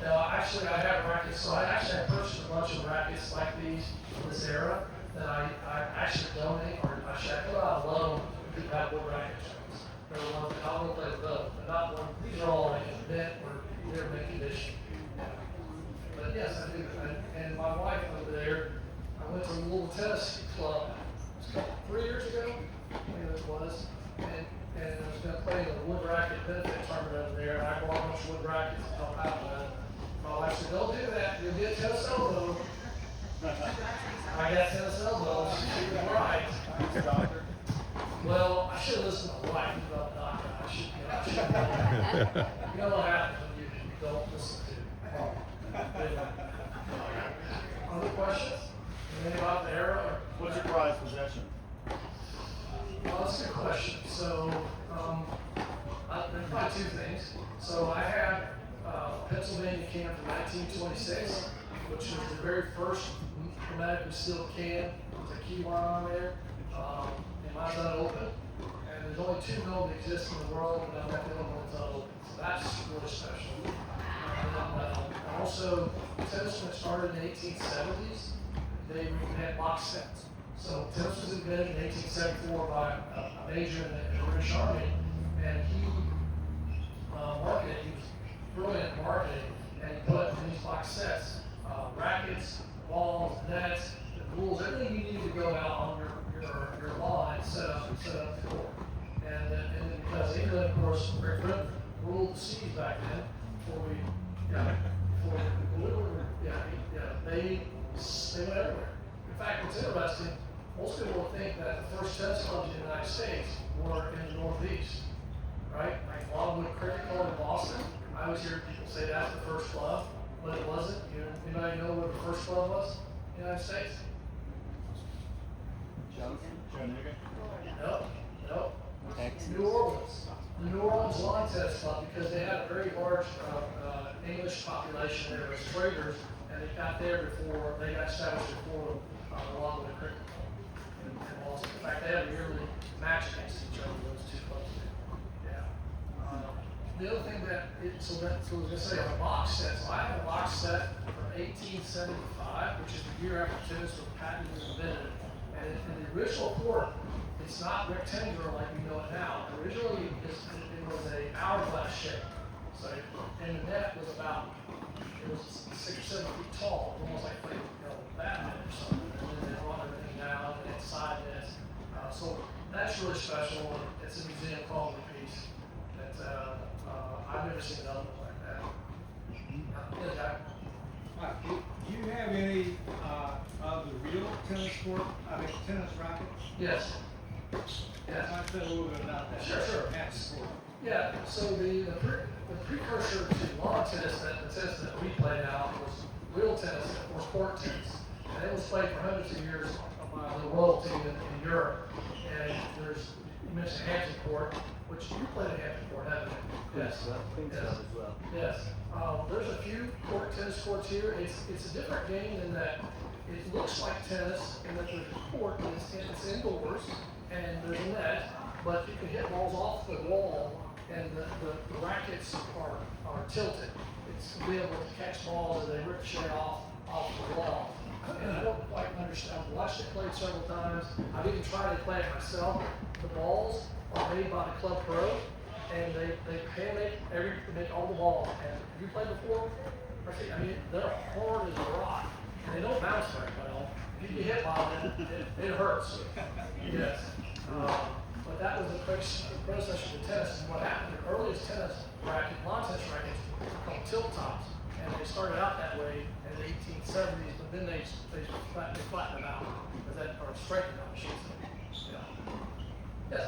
No, actually, I have rackets, so I purchased a bunch of rackets like these from this era that I actually donate, or actually I put out a loan to people have wood racket joints. They're the ones that I will play with those, but not one, these are all like mint or they're mint condition. But yes, I do, and my wife over there, I went to a little tennis club, it was 3 years ago, I think it was, and I was gonna play the wood racket benefit tournament over there, and I bought a bunch of wood rackets to help out with it. My wife said, don't do that, you'll get tennis elbow. I got tennis elbow, she was right. Well, I should listen to my wife, about doctor, I should, you know what happens when you don't listen to. Other questions? Anything about the era? What's your prized possession? Well, that's a good question. So, there's probably two things. So I have Pennsylvania can from 1926, which was the very first hermetically sealed can with a key line on there. And mine's unopened. And there's only 2 mil that exist in the world, but I'm not the only one that's unopened. So that's really special. And also, tennis, when it started in the 1870s, they had box sets. So tennis was invented in 1874 by a major in the British Army, and he marketed, he was brilliant at marketing, and he put in these box sets, rackets, balls, nets, the rules, everything you need to go out on your lawn and set up the court. And because England, of course, ruled the seas back then, they went everywhere. In fact, what's interesting, most people will think that the first tennis clubs in the United States were in the Northeast, right? Like Longwood Cricket Club in Boston. I always hear people say that's the first club, but it wasn't. Anybody know where the first club was in the United States? Chattanooga? Nope. New Orleans. The New Orleans Lawn Tennis Club, because they had a very large English population there as traders, and they got there before, they got established before the Longwood Cricket Club in Boston. In fact, they had a yearly match against each other, those 2 clubs did. Yeah. The other thing so I was going to say on a box set, so I have a box set from 1875, which is the year after tennis was patented and invented. And in the original court, it's not rectangular like we know it now. Originally, it was an hourglass shape. So, and the net was it was 6 or 7 feet tall, almost like Batman or something. And then they brought everything down and it's side nets. So that's really special. It's a museum quality piece that I've never seen another one like that. Do you have any of the real tennis rackets? Yes. I'd say a little bit about that. Sure. Yeah, so the precursor to lawn tennis, the tennis that we played out, was real tennis, or court tennis. And it was played for hundreds of years by the royalty in Europe. And you mentioned Hampton Court, which you played at Hampton Court, haven't you? Yes. I think so as well. Yes. There's a few tennis courts here. It's a different game in that it looks like tennis, in that there's a court, and it's indoors, and there's a net, but you can hit balls off the wall, and the rackets are tilted. It's to be able to catch balls as they ricochet off the wall. And I don't quite understand. I've watched it played several times. I've even tried to play it myself. The balls are made by the Club Pro, and they make all the balls. And have you played before? I mean, they're hard as a rock, and they don't bounce very well. If you get hit by it hurts. Yes. But that was the predecessor to tennis. And what happened, the earliest lawn tennis rackets were called tilt tops. And they started out that way in the 1870s, but then they flattened them out, or straightened them, I should say. Yeah. Yes?